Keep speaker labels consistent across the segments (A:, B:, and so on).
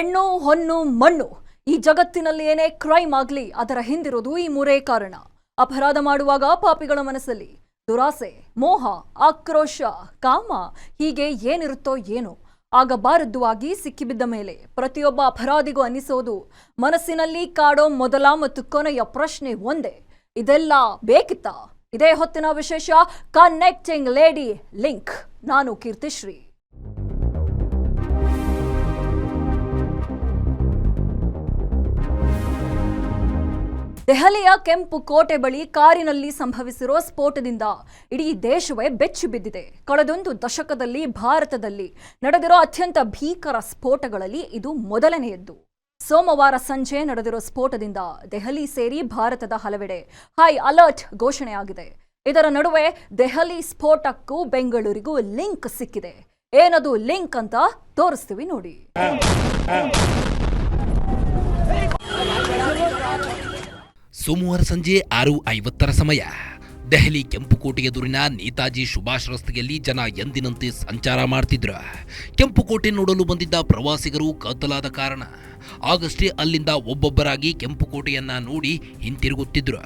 A: ಹೆಣ್ಣು ಹೊನ್ನು ಮಣ್ಣು ಈ ಜಗತ್ತಿನಲ್ಲಿ ಏನೇ ಕ್ರೈಮ್ ಆಗಲಿ ಅದರ ಹಿಂದಿರೋದು ಈ ಮೂರೇ ಕಾರಣ. ಅಪರಾಧ ಮಾಡುವಾಗ ಪಾಪಿಗಳ ಮನಸ್ಸಲ್ಲಿ ದುರಾಸೆ, ಮೋಹ, ಆಕ್ರೋಶ, ಕಾಮ ಹೀಗೆ ಏನಿರುತ್ತೋ ಏನೋ ಆಗಬಾರದ್ದು ಆಗಿ ಸಿಕ್ಕಿಬಿದ್ದ ಮೇಲೆ ಪ್ರತಿಯೊಬ್ಬ ಅಪರಾಧಿಗೂ ಅನ್ನಿಸೋದು ಮನಸ್ಸಿನಲ್ಲಿ ಕಾಡೋ ಮೊದಲ ಮತ್ತು ಕೊನೆಯ ಪ್ರಶ್ನೆ ಒಂದೇ, ಇದೆಲ್ಲ ಬೇಕಿತ್ತಾ? ಇದೇ ಹೊತ್ತಿನ ವಿಶೇಷ ಕನೆಕ್ಟಿಂಗ್ ಲೇಡಿ ಲಿಂಕ್. ನಾನು ಕೀರ್ತಿಶ್ರೀ. ದೆಹಲಿಯ ಕೆಂಪು ಕೋಟೆ ಬಳಿ ಕಾರಿನಲ್ಲಿ ಸಂಭವಿಸಿರುವ ಸ್ಫೋಟದಿಂದ ಇಡೀ ದೇಶವೇ ಬೆಚ್ಚಿ ಬಿದ್ದಿದೆ. ಕಳೆದೊಂದು ದಶಕದಲ್ಲಿ ಭಾರತದಲ್ಲಿ ನಡೆದಿರೋ ಅತ್ಯಂತ ಭೀಕರ ಸ್ಫೋಟಗಳಲ್ಲಿ ಇದು ಮೊದಲನೆಯದ್ದು. ಸೋಮವಾರ ಸಂಜೆ ನಡೆದಿರೋ ಸ್ಫೋಟದಿಂದ ದೆಹಲಿ ಸೇರಿ ಭಾರತದ ಹಲವೆಡೆ ಹೈ ಅಲರ್ಟ್ ಘೋಷಣೆಯಾಗಿದೆ. ಇದರ ನಡುವೆ ದೆಹಲಿ ಸ್ಫೋಟಕ್ಕೂ ಬೆಂಗಳೂರಿಗೂ ಲಿಂಕ್ ಸಿಕ್ಕಿದೆ. ಏನದು ಲಿಂಕ್ ಅಂತ ತೋರಿಸ್ತೀವಿ ನೋಡಿ.
B: ಸೋಮವಾರ ಸಂಜೆ 6:50 ಸಮಯ ದೆಹಲಿ ಕೆಂಪುಕೋಟೆ ಎದುರಿನ ನೇತಾಜಿ ಸುಭಾಷ್ ರಸ್ತೆಯಲ್ಲಿ ಜನ ಎಂದಿನಂತೆ ಸಂಚಾರ ಮಾಡ್ತಿದ್ರು. ಕೆಂಪುಕೋಟೆ ನೋಡಲು ಬಂದಿದ್ದ ಪ್ರವಾಸಿಗರು ಕತ್ತಲಾದ ಕಾರಣ ಆಗಷ್ಟೇ ಅಲ್ಲಿಂದ ಒಬ್ಬೊಬ್ಬರಾಗಿ ಕೆಂಪುಕೋಟೆಯನ್ನ ನೋಡಿ ಹಿಂತಿರುಗುತ್ತಿದ್ರು.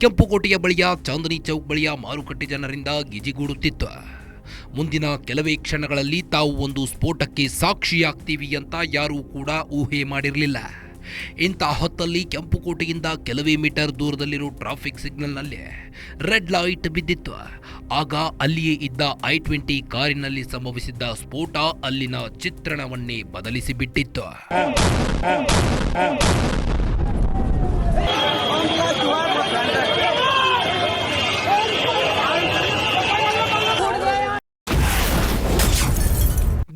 B: ಕೆಂಪುಕೋಟೆಯ ಬಳಿಯ ಚಾಂದನಿ ಚೌಕ್ ಬಳಿಯ ಮಾರುಕಟ್ಟೆ ಜನರಿಂದ ಗಿಜಿಗೂಡುತ್ತಿತ್ತು. ಮುಂದಿನ ಕೆಲವೇ ಕ್ಷಣಗಳಲ್ಲಿ ತಾವು ಒಂದು ಸ್ಫೋಟಕ್ಕೆ ಸಾಕ್ಷಿಯಾಗ್ತೀವಿ ಅಂತ ಯಾರೂ ಕೂಡ ಊಹೆ ಮಾಡಿರಲಿಲ್ಲ. ಇಂಥ ಹೊತ್ತಲ್ಲಿ ಕೆಂಪುಕೋಟೆಯಿಂದ ಕೆಲವೇ ಮೀಟರ್ ದೂರದಲ್ಲಿರೋ ಟ್ರಾಫಿಕ್ ಸಿಗ್ನಲ್ನಲ್ಲಿ ರೆಡ್ ಲೈಟ್ ಬಿದ್ದಿತ್ತು. ಆಗ ಅಲ್ಲಿಯೇ ಇದ್ದ I-20 ಕಾರಿನಲ್ಲಿ ಸಂಭವಿಸಿದ್ದ ಸ್ಫೋಟ ಅಲ್ಲಿನ ಚಿತ್ರಣವನ್ನೇ ಬದಲಿಸಿಬಿಟ್ಟಿತ್ತು.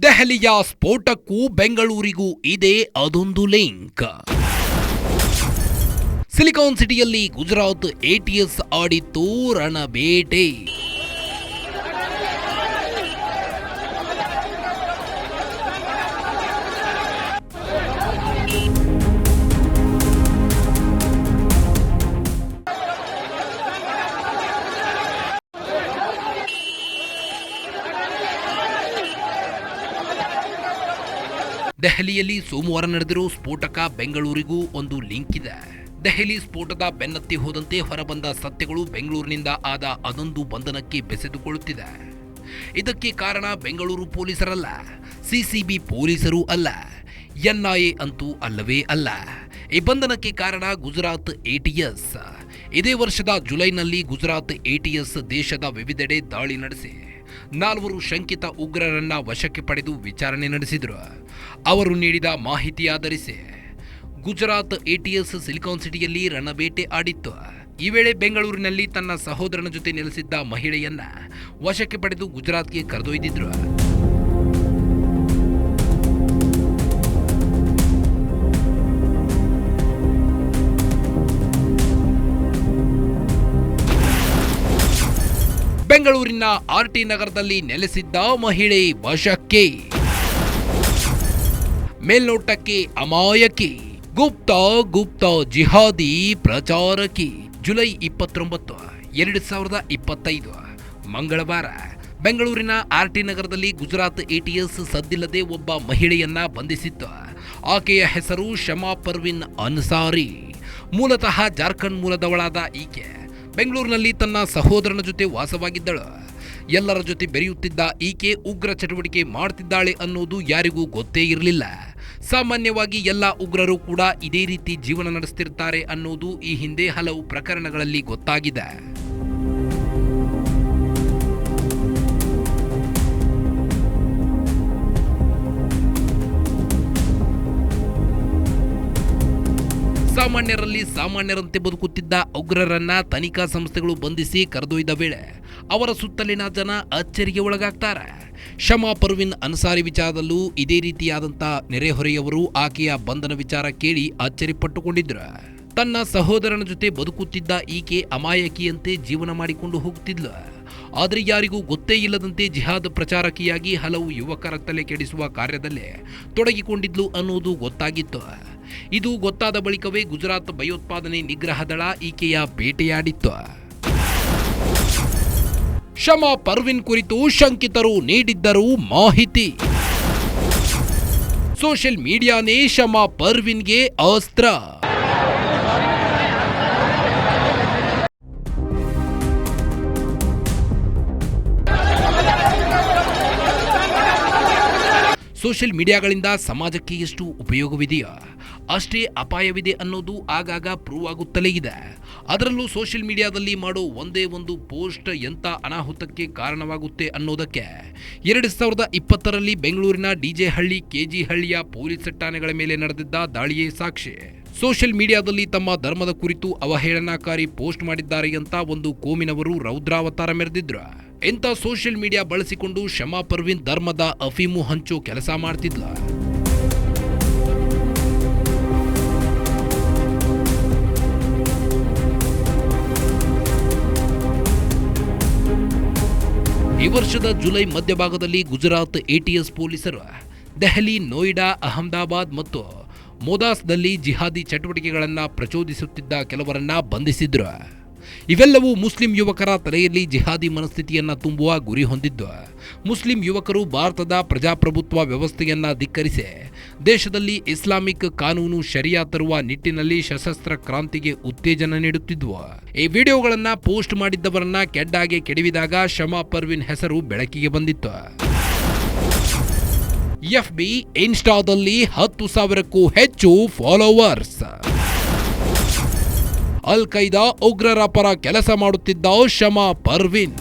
B: ದೆಹಲಿಯ ಸ್ಫೋಟಕ್ಕೂ ಬೆಂಗಳೂರಿಗೂ ಇದೆ ಅದೊಂದು ಲಿಂಕ್. ಸಿಲಿಕಾನ್ ಸಿಟಿಯಲ್ಲಿ ಗುಜರಾತ್ ATS ಆಡಿತ್ತು ರಣಬೇಟೆ. ದೆಹಲಿಯಲ್ಲಿ ಸೋಮವಾರ ನಡೆದಿರೋ ಸ್ಫೋಟಕ ಬೆಂಗಳೂರಿಗೂ ಒಂದು ಲಿಂಕ್ ಇದೆ. ದೆಹಲಿ ಸ್ಫೋಟದ ಬೆನ್ನತ್ತಿ ಹೋದಂತೆ ಹೊರಬಂದ ಸತ್ಯಗಳು ಬೆಂಗಳೂರಿನಿಂದ ಆದ ಅದೊಂದು ಬಂಧನಕ್ಕೆ ಬೆಸೆದುಕೊಳ್ಳುತ್ತಿದೆ. ಇದಕ್ಕೆ ಕಾರಣ ಬೆಂಗಳೂರು ಪೊಲೀಸರಲ್ಲ, CCB ಪೊಲೀಸರೂ ಅಲ್ಲ, NIA ಅಂತೂ ಅಲ್ಲವೇ ಅಲ್ಲ. ಈ ಬಂಧನಕ್ಕೆ ಕಾರಣ ಗುಜರಾತ್ ATS. ಇದೇ ವರ್ಷದ ಜುಲೈನಲ್ಲಿ ಗುಜರಾತ್ ATS ದೇಶದ ವಿವಿಧೆಡೆ ದಾಳಿ ನಡೆಸಿ 4 ಶಂಕಿತ ಉಗ್ರರನ್ನ ವಶಕ್ಕೆ ಪಡೆದು ವಿಚಾರಣೆ ನಡೆಸಿದರು. ಅವರು ನೀಡಿದ ಮಾಹಿತಿ ಆಧರಿಸಿ ಗುಜರಾತ್ ATS ಸಿಲಿಕಾನ್ ಸಿಟಿಯಲ್ಲಿ ರಣಬೇಟೆ ಆಡಿತ್ತು. ಈ ವೇಳೆ ಬೆಂಗಳೂರಿನಲ್ಲಿ ತನ್ನ ಸಹೋದರನ ಜೊತೆ ನೆಲೆಸಿದ್ದ ಮಹಿಳೆಯನ್ನ ವಶಕ್ಕೆ ಪಡೆದು ಗುಜರಾತ್ಗೆ ಕರೆದೊಯ್ದಿದ್ರು. ಬೆಂಗಳೂರಿನ RT ನಗರದಲ್ಲಿ ನೆಲೆಸಿದ್ದ ಮಹಿಳೆ ವಶಕ್ಕೆ. ಮೇಲ್ನೋಟಕ್ಕೆ ಅಮಾಯಕಿ, ಗುಪ್ತ ಜಿಹಾದಿ ಪ್ರಚಾರಕಿ. ಜುಲೈ 29, 2025 ಮಂಗಳವಾರ ಬೆಂಗಳೂರಿನ RT ನಗರದಲ್ಲಿ ಗುಜರಾತ್ ATS ಸದ್ದಿಲ್ಲದೆ ಒಬ್ಬ ಮಹಿಳೆಯನ್ನ ಬಂಧಿಸಿತ್ತು. ಆಕೆಯ ಹೆಸರು ಶಮಾ ಪರ್ವಿನ್ ಅನ್ಸಾರಿ. ಮೂಲತಃ ಜಾರ್ಖಂಡ್ ಮೂಲದವಳಾದ ಈಕೆ ಬೆಂಗಳೂರಿನಲ್ಲಿ ತನ್ನ ಸಹೋದರನ ಜೊತೆ ವಾಸವಾಗಿದ್ದಳು. ಎಲ್ಲರ ಜೊತೆ ಬೆರೆಯುತ್ತಿದ್ದ ಈಕೆ ಉಗ್ರ ಚಟುವಟಿಕೆ ಮಾಡ್ತಿದ್ದಾಳೆ ಅನ್ನೋದು ಯಾರಿಗೂ ಗೊತ್ತೇ ಇರಲಿಲ್ಲ. ಸಾಮಾನ್ಯವಾಗಿ ಎಲ್ಲ ಉಗ್ರರು ಕೂಡ ಇದೇ ರೀತಿ ಜೀವನ ನಡೆಸ್ತಿರ್ತಾರೆ ಅನ್ನೋದು ಈ ಹಿಂದೆ ಹಲವು ಪ್ರಕರಣಗಳಲ್ಲಿ ಗೊತ್ತಾಗಿದೆ. ಸಾಮಾನ್ಯರಲ್ಲಿ ಸಾಮಾನ್ಯರಂತೆ ಬದುಕುತ್ತಿದ್ದ ಉಗ್ರರನ್ನ ತನಿಖಾ ಸಂಸ್ಥೆಗಳು ಬಂಧಿಸಿ ಕರೆದೊಯ್ದ ವೇಳೆ ಅವರ ಸುತ್ತಲಿನ ಜನ ಅಚ್ಚರಿಗೆ ಒಳಗಾಗ್ತಾರೆ. ಶಮಾ ಪರ್ವಿನ್ ಅನ್ಸಾರಿ ವಿಚಾರದಲ್ಲೂ ಇದೇ ರೀತಿಯಾದಂಥ ನೆರೆಹೊರೆಯವರು ಆಕೆಯ ಬಂಧನ ವಿಚಾರ ಕೇಳಿ ಅಚ್ಚರಿಪಟ್ಟುಕೊಂಡಿದ್ರು. ತನ್ನ ಸಹೋದರನ ಜೊತೆ ಬದುಕುತ್ತಿದ್ದ ಈಕೆ ಅಮಾಯಕಿಯಂತೆ ಜೀವನ ಮಾಡಿಕೊಂಡು ಹೋಗುತ್ತಿದ್ಲು. ಆದರೆ ಯಾರಿಗೂ ಗೊತ್ತೇ ಇಲ್ಲದಂತೆ ಜಿಹಾದ್ ಪ್ರಚಾರಕಿಯಾಗಿ ಹಲವು ಯುವಕರ ತಲೆ ಕೆಡಿಸುವ ಕಾರ್ಯದಲ್ಲೇ ತೊಡಗಿಕೊಂಡಿದ್ಲು ಅನ್ನೋದು ಗೊತ್ತಾಗಿತ್ತು. ಇದು ಗೊತ್ತಾದ ಬಳಿಕವೇ ಗುಜರಾತ್ ಭಯೋತ್ಪಾದನೆ ನಿಗ್ರಹ ದಳ ಈಕೆಯ ಬೇಟೆಯಾಡಿತ್ತು. ಶಮಾ ಪರ್ವಿನ್ ಕುರಿತು ಶಂಕಿತರು ನೀಡಿದ್ದರು ಮಾಹಿತಿ. ಸೋಷಿಯಲ್ ಮೀಡಿಯಾನೇ ಶಮಾ ಪರ್ವಿನ್ಗೆ ಅಸ್ತ್ರ. ಸೋಷಿಯಲ್ ಮೀಡಿಯಾಗಳಿಂದ ಸಮಾಜಕ್ಕೆ ಎಷ್ಟು ಉಪಯೋಗವಿದೆಯೋ ಅಷ್ಟೇ ಅಪಾಯವಿದೆ ಅನ್ನೋದು ಆಗಾಗ ಪ್ರೂವ್ ಆಗುತ್ತಲೇ ಇದೆ. ಅದರಲ್ಲೂ ಸೋಷಿಯಲ್ ಮೀಡಿಯಾದಲ್ಲಿ ಮಾಡೋ ಒಂದೇ ಒಂದು ಪೋಸ್ಟ್ ಎಂಥ ಅನಾಹುತಕ್ಕೆ ಕಾರಣವಾಗುತ್ತೆ ಅನ್ನೋದಕ್ಕೆ 2020ರಲ್ಲಿ ಬೆಂಗಳೂರಿನ ಡಿಜೆ ಹಳ್ಳಿ ಕೆಜಿ ಹಳ್ಳಿಯ ಪೊಲೀಸ್ ಠಾಣೆಗಳ ಮೇಲೆ ನಡೆದಿದ್ದ ದಾಳಿಯೇ ಸಾಕ್ಷಿ. ಸೋಷಿಯಲ್ ಮೀಡಿಯಾದಲ್ಲಿ ತಮ್ಮ ಧರ್ಮದ ಕುರಿತು ಅವಹೇಳನಕಾರಿ ಪೋಸ್ಟ್ ಮಾಡಿದ್ದಾರೆ ಅಂತ ಒಂದು ಕೋಮಿನವರು ರೌದ್ರಾವತಾರ ಮೆರೆದಿದ್ರು. ಇಂಥ ಸೋಷಿಯಲ್ ಮೀಡಿಯಾ ಬಳಸಿಕೊಂಡು ಶಮಾ ಪರ್ವಿನ್ ಧರ್ಮದ ಅಫೀಮು ಹಂಚೋ ಕೆಲಸ ಮಾಡ್ತಿದ್ಲ. ಈ ವರ್ಷದ ಜುಲೈ ಮಧ್ಯಭಾಗದಲ್ಲಿ ಗುಜರಾತ್ ATS ಪೊಲೀಸರು ದೆಹಲಿ, ನೋಯ್ಡಾ, ಅಹಮದಾಬಾದ್ ಮತ್ತು ಮೋದಾಸ್ದಲ್ಲಿ ಜಿಹಾದಿ ಚಟುವಟಿಕೆಗಳನ್ನು ಪ್ರಚೋದಿಸುತ್ತಿದ್ದ ಕೆಲವರನ್ನ ಬಂಧಿಸಿದ್ರು. ಇವೆಲ್ಲವೂ ಮುಸ್ಲಿಂ ಯುವಕರ ತಲೆಯಲ್ಲಿ ಜಿಹಾದಿ ಮನಸ್ಥಿತಿಯನ್ನ ತುಂಬುವ ಗುರಿ ಹೊಂದಿದ್ದು. ಮುಸ್ಲಿಂ ಯುವಕರು ಭಾರತದ ಪ್ರಜಾಪ್ರಭುತ್ವ ವ್ಯವಸ್ಥೆಯನ್ನ ಧಿಕ್ಕರಿಸಿ ದೇಶದಲ್ಲಿ ಇಸ್ಲಾಮಿಕ್ ಕಾನೂನು ಶರಿಯಾ ತರುವ ನಿಟ್ಟಿನಲ್ಲಿ ಸಶಸ್ತ್ರ ಕ್ರಾಂತಿಗೆ ಉತ್ತೇಜನ ನೀಡುತ್ತಿದ್ವು. ಈ ವಿಡಿಯೋಗಳನ್ನ ಪೋಸ್ಟ್ ಮಾಡಿದ್ದವರನ್ನ ಕೆಡ್ಡಾಗೆ ಕೆಡವಿದಾಗ ಶಮಾ ಪರ್ವಿನ್ ಹೆಸರು ಬೆಳಕಿಗೆ ಬಂದಿತ್ತು. FB, ಇನ್ಸ್ಟಾದಲ್ಲಿ 10,000ಕ್ಕೂ ಹೆಚ್ಚು ಫಾಲೋವರ್ಸ್. ಅಲ್ ಖೈದಾ ಉಗ್ರರ ಪರ ಕೆಲಸ ಮಾಡುತ್ತಿದ್ದ ಶಮಾ ಪರ್ವಿನ್.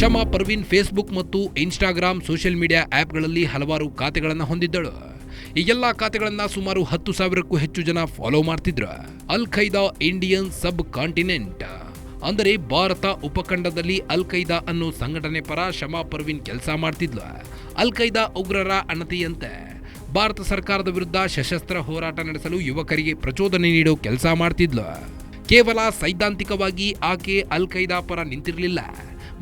B: ಶಮಾ ಪರ್ವಿನ್ ಫೇಸ್ಬುಕ್ ಮತ್ತು ಇನ್ಸ್ಟಾಗ್ರಾಮ್ ಸೋಷಿಯಲ್ ಮೀಡಿಯಾ ಆಪ್ಗಳಲ್ಲಿ ಹಲವಾರು ಖಾತೆಗಳನ್ನು ಹೊಂದಿದ್ದಳು. ಈ ಎಲ್ಲ ಖಾತೆಗಳನ್ನು ಸುಮಾರು 10,000ಕ್ಕೂ ಹೆಚ್ಚು ಜನ ಫಾಲೋ ಮಾಡ್ತಿದ್ರು. ಅಲ್ ಖೈದಾ ಇಂಡಿಯನ್ ಸಬ್ ಕಾಂಟಿನೆಂಟ್ ಅಂದರೆ ಭಾರತ ಉಪಖಂಡದಲ್ಲಿ ಅಲ್ ಖೈದಾ ಅನ್ನೋ ಸಂಘಟನೆ ಪರ ಶಮಾ ಪರ್ವಿನ್ ಕೆಲಸ ಮಾಡ್ತಿದ್ಲು. ಅಲ್ ಖೈದಾ ಉಗ್ರರ ಅಣತಿಯಂತೆ ಭಾರತ ಸರ್ಕಾರದ ವಿರುದ್ಧ ಸಶಸ್ತ್ರ ಹೋರಾಟ ನಡೆಸಲು ಯುವಕರಿಗೆ ಪ್ರಚೋದನೆ ನೀಡೋ ಕೆಲಸ ಮಾಡ್ತಿದ್ಲು. ಕೇವಲ ಸೈದ್ಧಾಂತಿಕವಾಗಿ ಆಕೆ ಅಲ್ ಖೈದಾ ಪರ ನಿಂತಿರಲಿಲ್ಲ.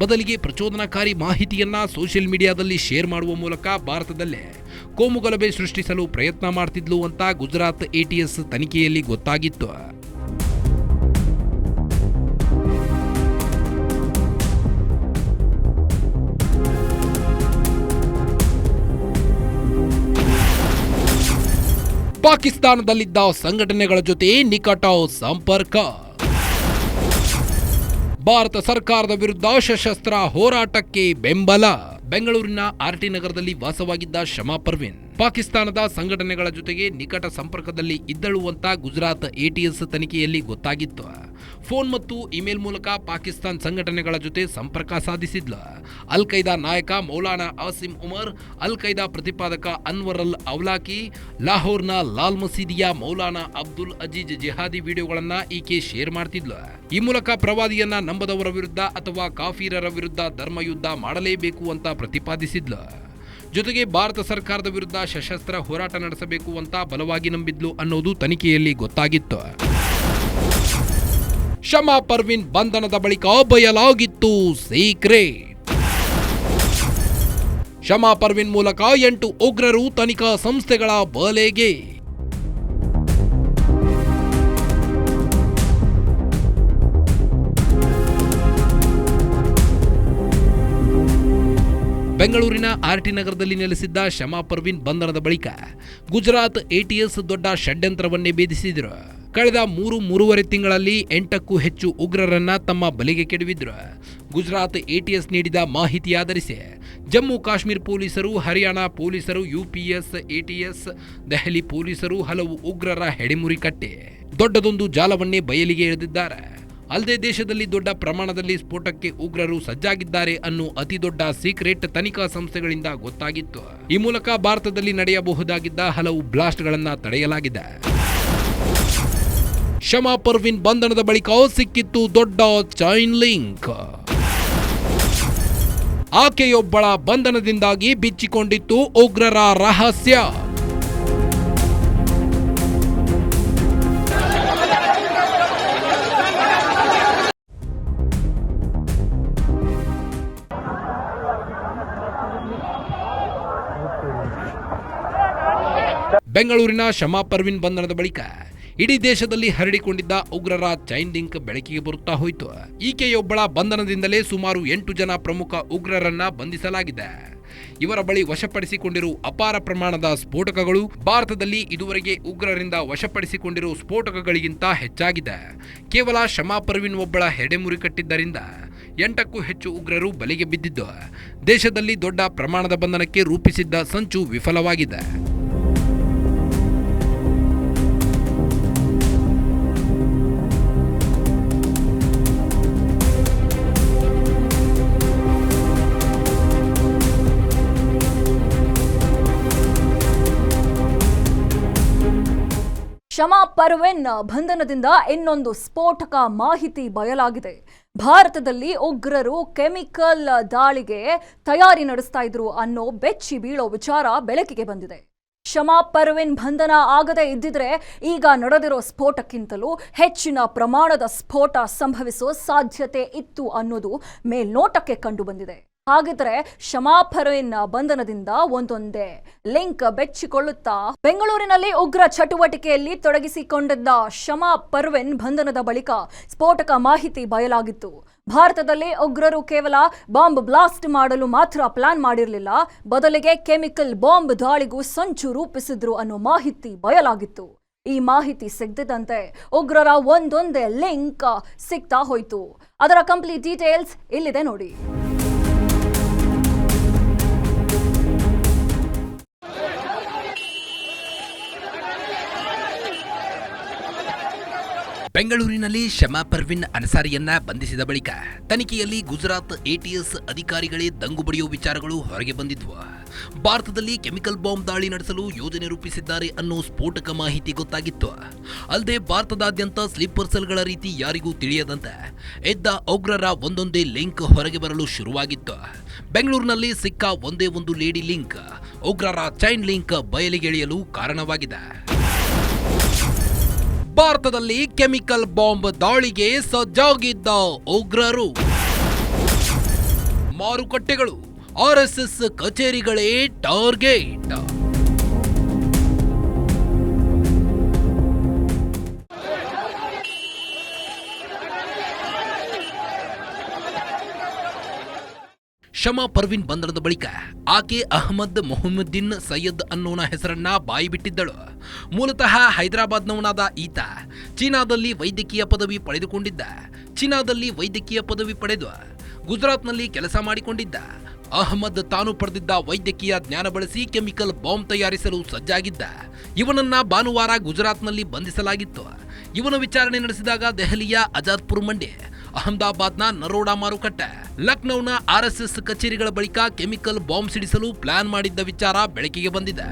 B: ಬದಲಿಗೆ ಪ್ರಚೋದನಾಕಾರಿ ಮಾಹಿತಿಯನ್ನ ಸೋಷಿಯಲ್ ಮೀಡಿಯಾದಲ್ಲಿ ಶೇರ್ ಮಾಡುವ ಮೂಲಕ ಭಾರತದಲ್ಲೇ ಕೋಮುಗಲಭೆ ಸೃಷ್ಟಿಸಲು ಪ್ರಯತ್ನ ಮಾಡ್ತಿದ್ಲು ಅಂತ ಗುಜರಾತ್ ATS ತನಿಖೆಯಲ್ಲಿ ಗೊತ್ತಾಗಿತ್ತು. ಪಾಕಿಸ್ತಾನದಲ್ಲಿದ್ದ ಸಂಘಟನೆಗಳ ಜೊತೆ ನಿಕಟ ಸಂಪರ್ಕ. ಭಾರತ ಸರ್ಕಾರದ ವಿರುದ್ಧ ಸಶಸ್ತ್ರ ಹೋರಾಟಕ್ಕೆ ಬೆಂಬಲ. ಬೆಂಗಳೂರಿನ RT ನಗರದಲ್ಲಿ ವಾಸವಾಗಿದ್ದ ಶಮಾ ಪರ್ವಿನ್ ಪಾಕಿಸ್ತಾನದ ಸಂಘಟನೆಗಳ ಜೊತೆಗೆ ನಿಕಟ ಸಂಪರ್ಕದಲ್ಲಿ ಇದ್ದಳು ಅಂತ ಗುಜರಾತ್ ATS ತನಿಖೆಯಲ್ಲಿ ಗೊತ್ತಾಗಿತ್ತು. ಫೋನ್ ಮತ್ತು ಇಮೇಲ್ ಮೂಲಕ ಪಾಕಿಸ್ತಾನ್ ಸಂಘಟನೆಗಳ ಜೊತೆ ಸಂಪರ್ಕ ಸಾಧಿಸಿದ್ಲ. ಅಲ್ ಖೈದಾ ನಾಯಕ ಮೌಲಾನಾ ಆಸಿಮ್ ಉಮರ್, ಅಲ್ ಖೈದಾ ಪ್ರತಿಪಾದಕ ಅನ್ವರ್ ಅಲ್ ಅವ್ಲಾಕಿ, ಲಾಹೋರ್ನ ಲಾಲ್ ಮಸೀದಿಯ ಮೌಲಾನಾ ಅಬ್ದುಲ್ ಅಜೀಜ್ ಜಿಹಾದಿ ವಿಡಿಯೋಗಳನ್ನ ಈಕೆ ಶೇರ್ ಮಾಡ್ತಿದ್ಲ. ಈ ಮೂಲಕ ಪ್ರವಾದಿಯನ್ನ ನಂಬದವರ ವಿರುದ್ಧ ಅಥವಾ ಕಾಫಿರರ ವಿರುದ್ಧ ಧರ್ಮಯುದ್ಧ ಮಾಡಲೇಬೇಕು ಅಂತ ಪ್ರತಿಪಾದಿಸಿದ್ಲ. ಜೊತೆಗೆ ಭಾರತ ಸರ್ಕಾರದ ವಿರುದ್ಧ ಸಶಸ್ತ್ರ ಹೋರಾಟ ನಡೆಸಬೇಕು ಅಂತ ಬಲವಾಗಿ ನಂಬಿದ್ಲು ಅನ್ನೋದು ತನಿಖೆಯಲ್ಲಿ ಗೊತ್ತಾಗಿತ್ತು. ಶಮಾ ಪರ್ವಿನ್ ಬಂಧನದ ಬಳಿಕ ಬಯಲಾಗಿತ್ತು ಸೀಕ್ರೆಟ್. ಶಮಾ ಪರ್ವಿನ್ ಮೂಲಕ 8 ಉಗ್ರರು ತನಿಖಾ ಸಂಸ್ಥೆಗಳ ಬಲೆಗೆ. ಬೆಂಗಳೂರಿನ RT ನಗರದಲ್ಲಿ ನೆಲೆಸಿದ್ದ ಶಮಾ ಪರ್ವಿನ್ ಬಂಧನದ ಬಳಿಕ ಗುಜರಾತ್ ATS ದೊಡ್ಡ ಷಡ್ಯಂತ್ರವನ್ನೇ ಭೇದಿಸಿದ್ರು. ಕಳೆದ 3-3.5 ತಿಂಗಳಲ್ಲಿ 8ಕ್ಕೂ ಹೆಚ್ಚು ಉಗ್ರರನ್ನ ತಮ್ಮ ಬಲೆಗೆ ಕೆಡವಿದ್ರು. ಗುಜರಾತ್ ATS ನೀಡಿದ ಮಾಹಿತಿ ಆಧರಿಸಿ ಜಮ್ಮು ಕಾಶ್ಮೀರ ಪೊಲೀಸರು, ಹರಿಯಾಣ ಪೊಲೀಸರು, UPS ATS, ದೆಹಲಿ ಪೊಲೀಸರು ಹಲವು ಉಗ್ರರ ಹೆಡೆಮುರಿ ಕಟ್ಟಿ ದೊಡ್ಡದೊಂದು ಜಾಲವನ್ನೇ ಬಯಲಿಗೆ ಎಳೆದಿದ್ದಾರೆ. ಅಲ್ಲದೆ ದೇಶದಲ್ಲಿ ದೊಡ್ಡ ಪ್ರಮಾಣದಲ್ಲಿ ಸ್ಫೋಟಕ್ಕೆ ಉಗ್ರರು ಸಜ್ಜಾಗಿದ್ದಾರೆ ಅನ್ನೋ ಅತಿ ದೊಡ್ಡ ಸೀಕ್ರೆಟ್ ತನಿಖಾ ಸಂಸ್ಥೆಗಳಿಂದ ಗೊತ್ತಾಗಿತ್ತು. ಈ ಮೂಲಕ ಭಾರತದಲ್ಲಿ ನಡೆಯಬಹುದಾಗಿದ್ದ ಹಲವು ಬ್ಲಾಸ್ಟ್ಗಳನ್ನ ತಡೆಯಲಾಗಿದೆ. ಶಮಾ ಪರ್ವಿನ್ ಬಂಧನದ ಬಳಿಕ ಸಿಕ್ಕಿತ್ತು ದೊಡ್ಡ ಚೈನ್ ಲಿಂಕ್. ಆಕೆಯೊಬ್ಬಳ ಬಂಧನದಿಂದಾಗಿ ಬಿಚ್ಚಿಕೊಂಡಿತ್ತು ಉಗ್ರರ ರಹಸ್ಯ. ಬೆಂಗಳೂರಿನ ಶಮಾ ಪರ್ವಿನ್ ಬಂಧನದ ಬಳಿಕ ಇಡೀ ದೇಶದಲ್ಲಿ ಹರಡಿಕೊಂಡಿದ್ದ ಉಗ್ರರ ಚೈನ್ ಲಿಂಕ್ ಬೆಳಕಿಗೆ ಬರುತ್ತಾ ಹೋಯಿತು. ಈಕೆಯೊಬ್ಬಳ ಬಂಧನದಿಂದಲೇ ಸುಮಾರು 8 ಜನ ಪ್ರಮುಖ ಉಗ್ರರನ್ನ ಬಂಧಿಸಲಾಗಿದೆ. ಇವರ ಬಳಿ ವಶಪಡಿಸಿಕೊಂಡಿರುವ ಅಪಾರ ಪ್ರಮಾಣದ ಸ್ಫೋಟಕಗಳು ಭಾರತದಲ್ಲಿ ಇದುವರೆಗೆ ಉಗ್ರರಿಂದ ವಶಪಡಿಸಿಕೊಂಡಿರುವ ಸ್ಫೋಟಕಗಳಿಗಿಂತ ಹೆಚ್ಚಾಗಿದೆ. ಕೇವಲ ಶಮಾ ಪರ್ವಿನ್ ಒಬ್ಬಳ ಹೆಡೆಮುರಿ ಕಟ್ಟಿದ್ದರಿಂದ 8ಕ್ಕೂ ಹೆಚ್ಚು ಉಗ್ರರು ಬಲೆಗೆ ಬಿದ್ದಿದ್ದು ದೇಶದಲ್ಲಿ ದೊಡ್ಡ ಪ್ರಮಾಣದ ಬಂಧನಕ್ಕೆ ರೂಪಿಸಿದ್ದ ಸಂಚು ವಿಫಲವಾಗಿದೆ.
A: ಶಮಾ ಪರ್ವಿನ್ ಬಂಧನದಿಂದ ಇನ್ನೊಂದು ಸ್ಫೋಟಕ ಮಾಹಿತಿ ಬಯಲಾಗಿದೆ. ಭಾರತದಲ್ಲಿ ಉಗ್ರರು ಕೆಮಿಕಲ್ ದಾಳಿಗೆ ತಯಾರಿ ನಡೆಸ್ತಾ ಇದ್ರು ಅನ್ನೋ ಬೆಚ್ಚಿ ಬೀಳೋ ವಿಚಾರ ಬೆಳಕಿಗೆ ಬಂದಿದೆ. ಶಮಾ ಪರ್ವಿನ್ ಬಂಧನ ಆಗದೆ ಇದ್ದಿದ್ರೆ ಈಗ ನಡೆದಿರೋ ಸ್ಫೋಟಕ್ಕಿಂತಲೂ ಹೆಚ್ಚಿನ ಪ್ರಮಾಣದ ಸ್ಫೋಟ ಸಂಭವಿಸೋ ಸಾಧ್ಯತೆ ಇತ್ತು ಅನ್ನೋದು ಮೇಲ್ನೋಟಕ್ಕೆ ಕಂಡು ಬಂದಿದೆ. ಹಾಗಿದ್ರೆ ಶಮಾ ಪರ್ವಿನ್ ಬಂಧನದಿಂದ ಒಂದೊಂದೇ ಲಿಂಕ್ ಬೆಚ್ಚಿಕೊಳ್ಳುತ್ತಾ ಬೆಂಗಳೂರಿನಲ್ಲಿ ಉಗ್ರ ಚಟುವಟಿಕೆಯಲ್ಲಿ ತೊಡಗಿಸಿಕೊಂಡಿದ್ದ ಶಮಾ ಪರ್ವಿನ್ ಬಂಧನದ ಬಳಿಕ ಸ್ಫೋಟಕ ಮಾಹಿತಿ ಬಯಲಾಗಿತ್ತು. ಭಾರತದಲ್ಲಿ ಉಗ್ರರು ಕೇವಲ ಬಾಂಬ್ ಬ್ಲಾಸ್ಟ್ ಮಾಡಲು ಮಾತ್ರ ಪ್ಲಾನ್ ಮಾಡಿರಲಿಲ್ಲ, ಬದಲಿಗೆ ಕೆಮಿಕಲ್ ಬಾಂಬ್ ದಾಳಿಗೂ ಸಂಚು ರೂಪಿಸಿದ್ರು ಅನ್ನೋ ಮಾಹಿತಿ ಬಯಲಾಗಿತ್ತು. ಈ ಮಾಹಿತಿ ಸಿಗದಿದ್ದಂತೆ ಉಗ್ರರ ಒಂದೊಂದೇ ಲಿಂಕ್ ಸಿಗ್ತಾ ಹೋಯ್ತು. ಅದರ ಕಂಪ್ಲೀಟ್ ಡೀಟೇಲ್ಸ್ ಇಲ್ಲಿದೆ ನೋಡಿ.
B: ಬೆಂಗಳೂರಿನಲ್ಲಿ ಶಮಾ ಪರ್ವಿನ್ ಅನ್ಸಾರಿಯನ್ನ ಬಂಧಿಸಿದ ಬಳಿಕ ತನಿಖೆಯಲ್ಲಿ ಗುಜರಾತ್ ATS ಅಧಿಕಾರಿಗಳೇ ದಂಗು ಬಡಿಯುವ ವಿಚಾರಗಳು ಹೊರಗೆ ಬಂದಿದ್ವು. ಭಾರತದಲ್ಲಿ ಕೆಮಿಕಲ್ ಬಾಂಬ್ ದಾಳಿ ನಡೆಸಲು ಯೋಜನೆ ರೂಪಿಸಿದ್ದಾರೆ ಅನ್ನೋ ಸ್ಫೋಟಕ ಮಾಹಿತಿ ಗೊತ್ತಾಗಿತ್ತು. ಅಲ್ಲದೆ ಭಾರತದಾದ್ಯಂತ ಸ್ಲೀಪರ್ ಸೆಲ್ಗಳ ರೀತಿ ಯಾರಿಗೂ ತಿಳಿಯದಂತೆ ಎದ್ದ ಉಗ್ರರ ಒಂದೊಂದೇ ಲಿಂಕ್ ಹೊರಗೆ ಬರಲು ಶುರುವಾಗಿತ್ತು. ಬೆಂಗಳೂರಿನಲ್ಲಿ ಸಿಕ್ಕ ಒಂದೇ ಒಂದು ಲೇಡಿ ಲಿಂಕ್ ಉಗ್ರರ ಚೈನ್ ಲಿಂಕ್ ಬಯಲಿಗೆಳೆಯಲು ಕಾರಣವಾಗಿದೆ. ಭಾರತದಲ್ಲಿ ಕೆಮಿಕಲ್ ಬಾಂಬ್ ದಾಳಿಗೆ ಸಜ್ಜಾಗಿದ್ದ ಉಗ್ರರು, ಮಾರುಕಟ್ಟೆಗಳು, RSS ಕಚೇರಿಗಳೇ ಟಾರ್ಗೆಟ್. ಶಮಾ ಪರ್ವಿನ್ ಬಂಧನದ ಬಳಿಕ ಆಕೆ ಅಹಮದ್ ಮೊಹಮ್ಮದಿನ್ ಸೈಯದ್ ಅನ್ನೋನ ಹೆಸರನ್ನ ಬಾಯಿ ಬಿಟ್ಟಿದ್ದಳು. ಮೂಲತಃ ಹೈದರಾಬಾದ್ನವನಾದ ಈತ ಚೀನಾದಲ್ಲಿ ವೈದ್ಯಕೀಯ ಪದವಿ ಪಡೆದುಕೊಂಡಿದ್ದ. ಚೀನಾದಲ್ಲಿ ವೈದ್ಯಕೀಯ ಪದವಿ ಪಡೆದು ಗುಜರಾತ್ನಲ್ಲಿ ಕೆಲಸ ಮಾಡಿಕೊಂಡಿದ್ದ ಅಹಮದ್ ತಾನು ಪಡೆದಿದ್ದ ವೈದ್ಯಕೀಯ ಜ್ಞಾನ ಬಳಸಿ ಕೆಮಿಕಲ್ ಬಾಂಬ್ ತಯಾರಿಸಲು ಸಜ್ಜಾಗಿದ್ದ. ಇವನನ್ನ ಭಾನುವಾರ ಗುಜರಾತ್ನಲ್ಲಿ ಬಂಧಿಸಲಾಗಿತ್ತು. ಇವನ ವಿಚಾರಣೆ ನಡೆಸಿದಾಗ ದೆಹಲಿಯ ಆಜಾದ್ಪುರ್ ಮಂಡಿ, ಅಹಮದಾಬಾದ್ನ ನರೋಡಾ ಮಾರುಕಟ್ಟೆ, ಲಕ್ನೌನ RSS ಕಚೇರಿಗಳ ಬಳಿಕ ಕೆಮಿಕಲ್ ಬಾಂಬ್ ಸಿಡಿಸಲು ಪ್ಲಾನ್ ಮಾಡಿದ್ದ ವಿಚಾರ ಬೆಳಕಿಗೆ ಬಂದಿದೆ.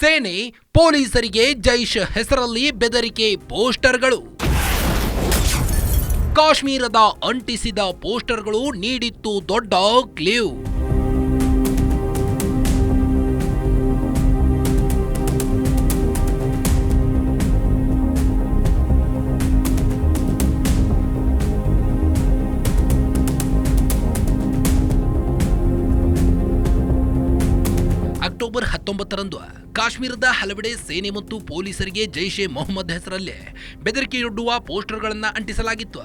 B: ಸೇನೆ ಪೊಲೀಸರಿಗೆ ಜೈಷ್ ಹೆಸರಲ್ಲಿ ಬೆದರಿಕೆ ಪೋಸ್ಟರ್ಗಳು. ಕಾಶ್ಮೀರದ ಅಂಟಿಸಿದ ಪೋಸ್ಟರ್ಗಳು ನೀಡಿತ್ತು ದೊಡ್ಡ ಕ್ಲೂ. ಅಕ್ಟೋಬರ್ 19ರಂದು ಕಾಶ್ಮೀರದ ಹಲವೆಡೆ ಸೇನೆ ಮತ್ತು ಪೊಲೀಸರಿಗೆ ಜೈಷ್ ಎ ಮೊಹಮ್ಮದ್ ಹೆಸರಲ್ಲಿ ಬೆದರಿಕೆಯೊಡ್ಡುವ ಪೋಸ್ಟರ್ಗಳನ್ನ ಅಂಟಿಸಲಾಗಿತ್ತು.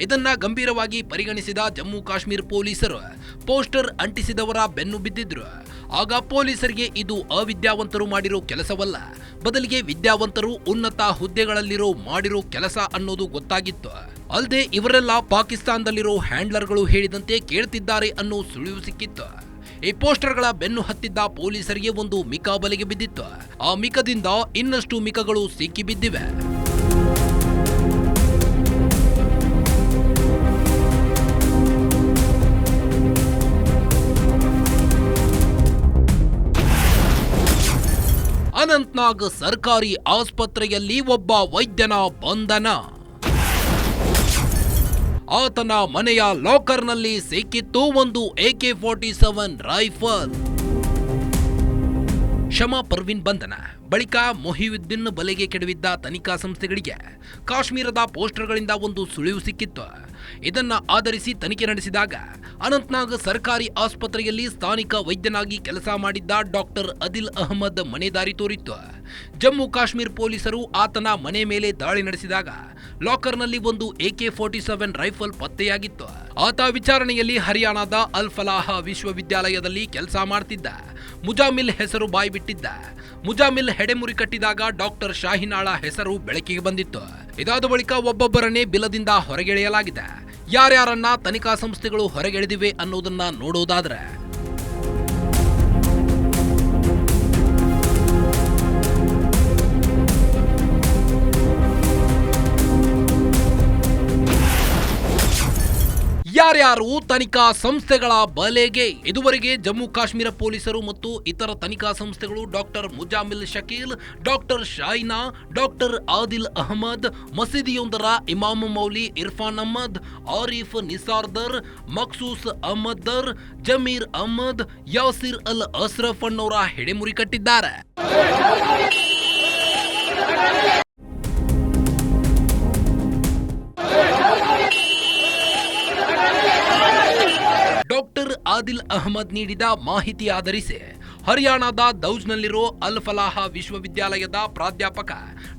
B: ಇದನ್ನ ಗಂಭೀರವಾಗಿ ಪರಿಗಣಿಸಿದ ಜಮ್ಮು ಕಾಶ್ಮೀರ ಪೊಲೀಸರು ಪೋಸ್ಟರ್ ಅಂಟಿಸಿದವರ ಬೆನ್ನು ಬಿದ್ದಿದ್ರು. ಆಗ ಪೊಲೀಸರಿಗೆ ಇದು ಅವಿದ್ಯಾವಂತರು ಮಾಡಿರೋ ಕೆಲಸವಲ್ಲ, ಬದಲಿಗೆ ವಿದ್ಯಾವಂತರು ಉನ್ನತ ಹುದ್ದೆಗಳಲ್ಲಿರೋ ಮಾಡಿರೋ ಕೆಲಸ ಅನ್ನೋದು ಗೊತ್ತಾಗಿತ್ತು. ಅಲ್ಲದೆ ಇವರೆಲ್ಲ ಪಾಕಿಸ್ತಾನದಲ್ಲಿರೋ ಹ್ಯಾಂಡ್ಲರ್ಗಳು ಹೇಳಿದಂತೆ ಕೇಳ್ತಿದ್ದಾರೆ ಅನ್ನೋ ಸುಳಿವು ಸಿಕ್ಕಿತ್ತು. ಈ ಪೋಸ್ಟರ್ಗಳ ಬೆನ್ನು ಹತ್ತಿದ್ದ ಪೊಲೀಸರಿಗೆ ಒಂದು ಮಿಕ ಬಲೆಗೆ ಬಿದ್ದಿತ್ತು. ಆ ಮಿಕದಿಂದ ಇನ್ನಷ್ಟು ಮಿಕಗಳು ಸಿಕ್ಕಿ ಬಿದ್ದಿವೆ. ಅನಂತ್ನಾಗ್ ಸರ್ಕಾರಿ ಆಸ್ಪತ್ರೆಯಲ್ಲಿ ಒಬ್ಬ ವೈದ್ಯನ ಬಂಧನ. ಆತನ ಮನೆಯ ಲಾಕರ್ನಲ್ಲಿ ಸಿಕ್ಕಿತ್ತು ಒಂದು AK-47 ರೈಫಲ್. ಶಮಾ ಪರ್ವಿನ್ ಬಂಧನ ಬಳಿಕ ಮೊಹಿಯುದ್ದೀನ್ ಬಲೆಗೆ ಕೆಡವಿದ್ದ ತನಿಖಾ ಸಂಸ್ಥೆಗಳಿಗೆ ಕಾಶ್ಮೀರದ ಪೋಸ್ಟರ್ಗಳಿಂದ ಒಂದು ಸುಳಿವು ಸಿಕ್ಕಿತ್ತು. ಇದನ್ನ ಆಧರಿಸಿ ತನಿಖೆ ನಡೆಸಿದಾಗ ಅನಂತ್ನಾಗ್ ಸರ್ಕಾರಿ ಆಸ್ಪತ್ರೆಯಲ್ಲಿ ಸ್ಥಾನಿಕ ವೈದ್ಯನಾಗಿ ಕೆಲಸ ಮಾಡಿದ್ದ ಡಾಕ್ಟರ್ ಆದಿಲ್ ಅಹಮದ್ ಮನೆ ದಾರಿ ತೋರಿತ್ತು. ಜಮ್ಮು ಕಾಶ್ಮೀರ ಪೊಲೀಸರು ಆತನ ಮನೆ ಮೇಲೆ ದಾಳಿ ನಡೆಸಿದಾಗ ಲಾಕರ್ನಲ್ಲಿ ಒಂದು AK-47 ರೈಫಲ್ ಪತ್ತೆಯಾಗಿತ್ತು. ಆತ ವಿಚಾರಣೆಯಲ್ಲಿ ಹರಿಯಾಣದ ಅಲ್ ಫಲಾಹ್ ವಿಶ್ವವಿದ್ಯಾಲಯದಲ್ಲಿ ಕೆಲಸ ಮಾಡ್ತಿದ್ದ ಮುಜಾಮಿಲ್ ಹೆಸರು ಬಾಯ್ಬಿಟ್ಟಿದ್ದ. ಮುಜಾಮಿಲ್ ಹೆಡೆಮುರಿ ಕಟ್ಟಿದಾಗ ಡಾಕ್ಟರ್ ಶಾಹಿನಾಳ ಹೆಸರು ಬೆಳಕಿಗೆ ಬಂದಿತ್ತು. ಇದಾದ ಬಳಿಕ ಒಬ್ಬೊಬ್ಬರನ್ನೇ ಬಿಲದಿಂದ ಹೊರಗೆಳೆಯಲಾಗಿದೆ. ಯಾರ್ಯಾರನ್ನ ತನಿಖಾ ಸಂಸ್ಥೆಗಳು ಹೊರಗೆಳೆದಿವೆ ಅನ್ನೋದನ್ನ ನೋಡೋದಾದ್ರೆ ಯಾರ್ಯಾರು ತನಿಖಾ ಸಂಸ್ಥೆಗಳ ಬಲೆಗೆ? ಇದುವರೆಗೆ ಜಮ್ಮು ಕಾಶ್ಮೀರ ಪೊಲೀಸರು ಮತ್ತು ಇತರ ತನಿಖಾ ಸಂಸ್ಥೆಗಳು doctor Muzamil Shakeel, doctor Shaheena, doctor Adil Ahmad, ಮಸೀದಿಯೊಂದರ ಇಮಾಮ್ ಮೌಲಿ ಇರ್ಫಾನ್ ಅಹಮದ್, ಆರಿಫ್ ನಿಸಾರ್ದರ್, ಮಕ್ಸೂಸ್ ಅಹಮದ್ ದರ್, ಜಮೀರ್ ಅಹಮದ್, ಯಾಸಿರ್ ಅಲ್ ಅಸ್ರಫ್ ಅನ್ನೋರ ಹೆಡೆಮುರಿ ಕಟ್ಟಿದ್ದಾರೆ. ಡಾಕ್ಟರ್ ಆದಿಲ್ ಅಹಮದ್ ನೀಡಿದ ಮಾಹಿತಿ ಆಧರಿಸಿ ಹರಿಯಾಣದ ದೌಜ್ನಲ್ಲಿರೋ ಅಲ್ ಫಲಾಹ್ ವಿಶ್ವವಿದ್ಯಾಲಯದ ಪ್ರಾಧ್ಯಾಪಕ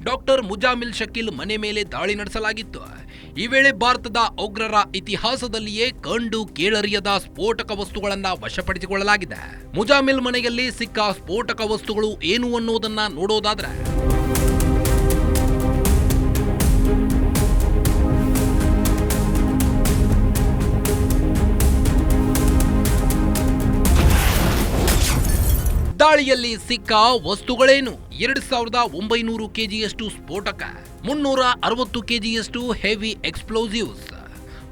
B: ಡಾಕ್ಟರ್ ಮುಜಾಮಿಲ್ ಶಕೀಲ್ ಮನೆ ಮೇಲೆ ದಾಳಿ ನಡೆಸಲಾಗಿತ್ತು. ಈ ವೇಳೆ ಭಾರತದ ಉಗ್ರರ ಇತಿಹಾಸದಲ್ಲಿಯೇ ಕಂಡು ಕೇಳರಿಯದ ಸ್ಫೋಟಕ ವಸ್ತುಗಳನ್ನ ವಶಪಡಿಸಿಕೊಳ್ಳಲಾಗಿದೆ. ಮುಜಾಮಿಲ್ ಮನೆಯಲ್ಲಿ ಸಿಕ್ಕ ಸ್ಫೋಟಕ ವಸ್ತುಗಳು ಏನು ಅನ್ನೋದನ್ನ ನೋಡೋದಾದ್ರೆ ದಾಳಿಯಲ್ಲಿ ಸಿಕ್ಕ ವಸ್ತುಗಳೇನು? 2900 ಕೆಜಿಯಷ್ಟು ಸ್ಫೋಟಕ, 360 ಕೆಜಿಯಷ್ಟು ಹೆವಿ ಎಕ್ಸ್ಪ್ಲೋಸಿವ್ಸ್,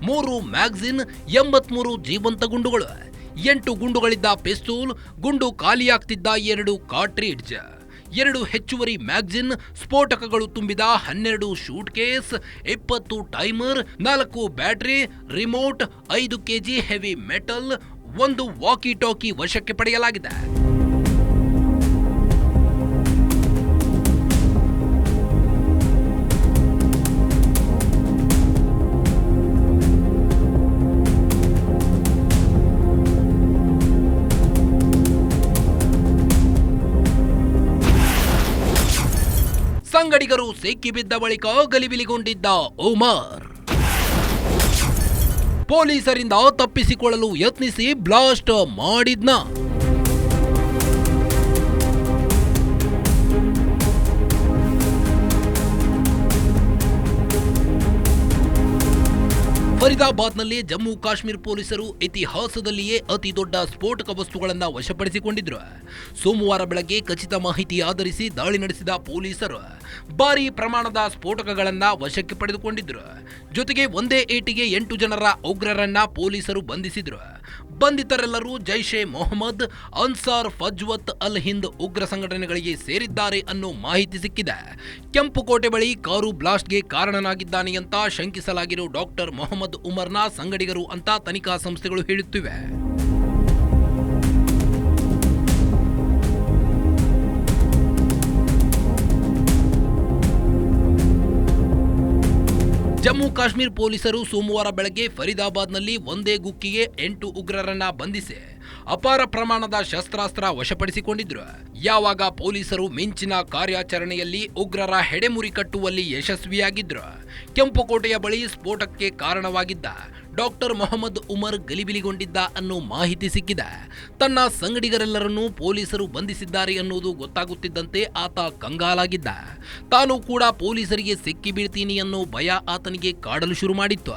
B: 3 ಮ್ಯಾಗಜಿನ್, 83 ಜೀವಂತ ಗುಂಡುಗಳು, 8 ಗುಂಡುಗಳಿದ್ದ ಪಿಸ್ತೂಲ್, ಗುಂಡು ಖಾಲಿಯಾಗ್ತಿದ್ದ 2 ಕಾರ್ಟ್ರಿಡ್ಜ್, 2 ಹೆಚ್ಚುವರಿ ಮ್ಯಾಗಜಿನ್, ಸ್ಫೋಟಕಗಳು ತುಂಬಿದ 12 shoot case, 20 timer, 4 battery, remote, 5 KG heavy metal, 1 walkie ಟಾಕಿ ವಶಕ್ಕೆ ಪಡೆಯಲಾಗಿದೆ. ಸಂಗಡಿಗರು ಸಿಕ್ಕಿಬಿದ್ದ ಬಳಿಕ ಗಲಿಬಿಲಿಗೊಂಡಿದ್ದ ಉಮರ್ ಪೊಲೀಸರಿಂದ ತಪ್ಪಿಸಿಕೊಳ್ಳಲು ಯತ್ನಿಸಿ ಬ್ಲಾಸ್ಟ್ ಮಾಡಿದ್ನ. ಫರೀದಾಬಾದ್ನಲ್ಲಿ ಜಮ್ಮು ಕಾಶ್ಮೀರ ಪೊಲೀಸರು ಇತಿಹಾಸದಲ್ಲಿಯೇ ಅತಿ ದೊಡ್ಡ ಸ್ಫೋಟಕ ವಸ್ತುಗಳನ್ನು ವಶಪಡಿಸಿಕೊಂಡಿದ್ರು. ಸೋಮವಾರ ಬೆಳಗ್ಗೆ ಖಚಿತ ಮಾಹಿತಿ ಆಧರಿಸಿ ದಾಳಿ ನಡೆಸಿದ ಪೊಲೀಸರು ಭಾರೀ ಪ್ರಮಾಣದ ಸ್ಫೋಟಕಗಳನ್ನು ವಶಕ್ಕೆ ಪಡೆದುಕೊಂಡಿದ್ರು. ಜೊತೆಗೆ ಒಂದೇ ಏಟಿಗೆ 8 ಜನರ ಉಗ್ರರನ್ನ ಪೊಲೀಸರು ಬಂಧಿಸಿದ್ರು. ಬಂಧಿತರೆಲ್ಲರೂ ಜೈಷ್ ಎ ಮೊಹಮ್ಮದ್, ಅನ್ಸಾರ್, ಫಜ್ವತ್ ಅಲ್ ಹಿಂದ್ ಉಗ್ರ ಸಂಘಟನೆಗಳಿಗೆ ಸೇರಿದ್ದಾರೆ ಅನ್ನೋ ಮಾಹಿತಿ ಸಿಕ್ಕಿದೆ. ಕೆಂಪುಕೋಟೆ ಬಳಿ ಕಾರು ಬ್ಲಾಸ್ಟ್ಗೆ ಕಾರಣನಾಗಿದ್ದಾನೆ ಅಂತ ಶಂಕಿಸಲಾಗಿರೋ ಡಾಕ್ಟರ್ ಮೊಹಮ್ಮದ್ ಉಮರ್ನ ಸಂಗಡಿಗರು ಅಂತ ತನಿಖಾ ಸಂಸ್ಥೆಗಳು ಹೇಳುತ್ತಿವೆ. ಜಮ್ಮು ಕಾಶ್ಮೀರ ಪೊಲೀಸರು ಸೋಮವಾರ ಬೆಳಗ್ಗೆ ಫರೀದಾಬಾದ್ನಲ್ಲಿ ಒಂದೇ ಗುಕ್ಕಿಗೆ 8 ಉಗ್ರರನ್ನ ಬಂಧಿಸಿ ಅಪಾರ ಪ್ರಮಾಣದ ಶಸ್ತ್ರಾಸ್ತ್ರ ವಶಪಡಿಸಿಕೊಂಡಿದ್ರು. ಯಾವಾಗ ಪೊಲೀಸರು ಮಿಂಚಿನ ಕಾರ್ಯಾಚರಣೆಯಲ್ಲಿ ಉಗ್ರರ ಹೆಡೆಮುರಿ ಕಟ್ಟುವಲ್ಲಿ ಯಶಸ್ವಿಯಾಗಿದ್ರು. ಕೆಂಪುಕೋಟೆಯ ಬಳಿ ಸ್ಫೋಟಕ್ಕೆ ಕಾರಣವಾಗಿದ್ದ ಡಾಕ್ಟರ್ ಮೊಹಮ್ಮದ್ ಉಮರ್ ಗಲಿಬಿಲಿಗೊಂಡಿದ್ದ ಅನ್ನೋ ಮಾಹಿತಿ ಸಿಕ್ಕಿದೆ. ತನ್ನ ಸಂಗಡಿಗರೆಲ್ಲರನ್ನೂ ಪೊಲೀಸರು ಬಂಧಿಸಿದ್ದಾರೆ ಅನ್ನೋದು ಗೊತ್ತಾಗುತ್ತಿದ್ದಂತೆ ಆತ ಕಂಗಾಲಾಗಿದ್ದ. ತಾನು ಕೂಡ ಪೊಲೀಸರಿಗೆ ಸಿಕ್ಕಿ ಬೀಳ್ತೀನಿ ಅನ್ನೋ ಭಯ ಆತನಿಗೆ ಕಾಡಲು ಶುರು ಮಾಡಿತ್ತು.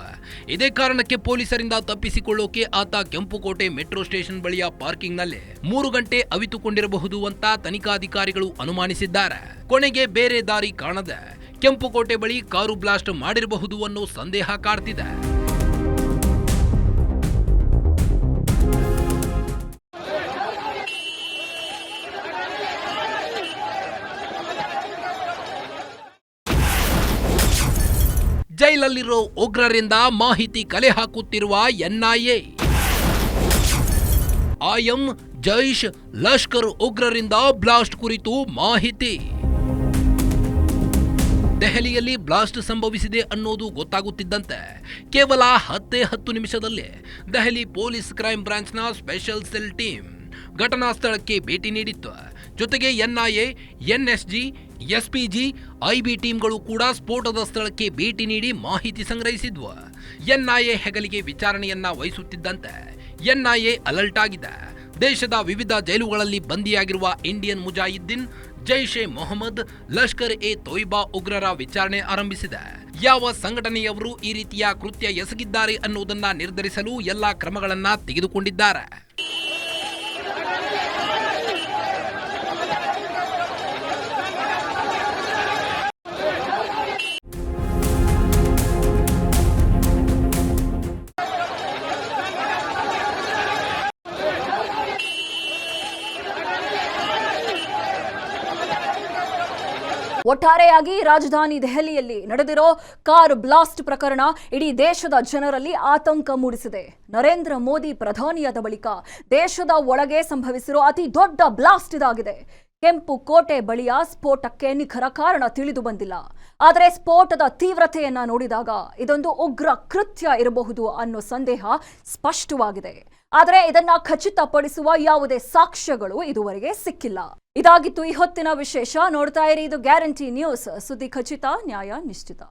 B: ಇದೇ ಕಾರಣಕ್ಕೆ ಪೊಲೀಸರಿಂದ ತಪ್ಪಿಸಿಕೊಳ್ಳೋಕೆ ಆತ ಕೆಂಪುಕೋಟೆ ಮೆಟ್ರೋ ಸ್ಟೇಷನ್ ಬಳಿಯ ಪಾರ್ಕಿಂಗ್ನಲ್ಲಿ 3 ಗಂಟೆ ಅವಿತುಕೊಂಡಿರಬಹುದು ಅಂತ ತನಿಖಾಧಿಕಾರಿಗಳು ಅನುಮಾನಿಸಿದ್ದಾರೆ. ಕೊನೆಗೆ ಬೇರೆ ದಾರಿ ಕಾಣದೆ ಕೆಂಪುಕೋಟೆ ಬಳಿ ಕಾರು ಬ್ಲಾಸ್ಟ್ ಮಾಡಿರಬಹುದು ಅನ್ನೋ ಸಂದೇಹ ಕಾಡ್ತಿದೆ. ಜೈಲಲ್ಲಿರೋ ಉಗ್ರರಿಂದ ಮಾಹಿತಿ ಕಲೆ ಹಾಕುತ್ತಿರುವ NIA. ಐಎಂ, ಜೈಷ್, ಲಷ್ಕರ್ ಉಗ್ರರಿಂದ ಬ್ಲಾಸ್ಟ್ ಕುರಿತು ಮಾಹಿತಿ. ದೆಹಲಿಯಲ್ಲಿ ಬ್ಲಾಸ್ಟ್ ಸಂಭವಿಸಿದೆ ಅನ್ನೋದು ಗೊತ್ತಾಗುತ್ತಿದ್ದಂತೆ ಕೇವಲ 10 ನಿಮಿಷದಲ್ಲೇ ದೆಹಲಿ ಪೊಲೀಸ್ ಕ್ರೈಮ್ ಬ್ರಾಂಚ್ನ ಸ್ಪೆಷಲ್ ಸೆಲ್ ಟೀಮ್ ಘಟನಾ ಸ್ಥಳಕ್ಕೆ ಭೇಟಿ ನೀಡಿತ್ತು. ಜೊತೆಗೆ ಎನ್ಐಎ, ಎನ್ಎಸ್ಜಿ, ಎಸ್ಪಿಜಿ, ಐಬಿ ಟೀಮ್ಗಳು ಕೂಡ ಸ್ಫೋಟದ ಸ್ಥಳಕ್ಕೆ ಭೇಟಿ ನೀಡಿ ಮಾಹಿತಿ ಸಂಗ್ರಹಿಸಿದ್ವು. ಎನ್ಐಎ ಹೆಗಲಿಗೆ ವಿಚಾರಣೆಯನ್ನ ವಹಿಸುತ್ತಿದ್ದಂತೆ ಎನ್ಐಎ ಅಲರ್ಟ್ ಆಗಿದೆ. ದೇಶದ ವಿವಿಧ ಜೈಲುಗಳಲ್ಲಿ ಬಂದಿಯಾಗಿರುವ ಇಂಡಿಯನ್ ಮುಜಾಹಿದ್ದೀನ್, ಜೈಷ್ ಎ ಮೊಹಮ್ಮದ್, ಲಷ್ಕರ್ ಎ ತೊಯ್ಬಾ ಉಗ್ರರ ವಿಚಾರಣೆ ಆರಂಭಿಸಿದೆ. ಯಾವ ಸಂಘಟನೆಯವರು ಈ ರೀತಿಯ ಕೃತ್ಯ ಎಸಗಿದ್ದಾರೆ ಅನ್ನುವುದನ್ನ ನಿರ್ಧರಿಸಲು ಎಲ್ಲಾ ಕ್ರಮಗಳನ್ನ ತೆಗೆದುಕೊಂಡಿದ್ದಾರೆ.
A: ಒಟ್ಟಾರೆಯಾಗಿ ರಾಜಧಾನಿ ದೆಹಲಿಯಲ್ಲಿ ನಡೆದಿರೋ ಕಾರ್ ಬ್ಲಾಸ್ಟ್ ಪ್ರಕರಣ ಇಡೀ ದೇಶದ ಜನರಲ್ಲಿ ಆತಂಕ ಮೂಡಿಸಿದೆ. ನರೇಂದ್ರ ಮೋದಿ ಪ್ರಧಾನಿಯಾದ ಬಳಿಕ ದೇಶದ ಒಳಗೆ ಸಂಭವಿಸಿರೋ ಅತಿ ದೊಡ್ಡ ಬ್ಲಾಸ್ಟ್ ಇದಾಗಿದೆ. ಕೆಂಪು ಕೋಟೆ ಬಳಿಯ ಸ್ಫೋಟಕ್ಕೆ ನಿಖರ ಕಾರಣ ತಿಳಿದು ಬಂದಿಲ್ಲ. ಆದರೆ ಸ್ಫೋಟದ ತೀವ್ರತೆಯನ್ನ ನೋಡಿದಾಗ ಇದೊಂದು ಉಗ್ರ ಕೃತ್ಯ ಇರಬಹುದು ಅನ್ನೋ ಸಂದೇಹ ಸ್ಪಷ್ಟವಾಗಿದೆ. ಆದರೆ ಇದನ್ನ ಖಚಿತಪಡಿಸುವ ಯಾವುದೇ ಸಾಕ್ಷ್ಯಗಳು ಇದುವರೆಗೆ ಸಿಕ್ಕಿಲ್ಲ. ಇದಾಗಿತ್ತು ಈ ಹೊತ್ತಿನ ವಿಶೇಷ. ನೋಡ್ತಾ ಇರಿ, ಇದು ಗ್ಯಾರಂಟಿ ನ್ಯೂಸ್. ಸುದ್ದಿ ಖಚಿತ, ನ್ಯಾಯ ನಿಶ್ಚಿತ.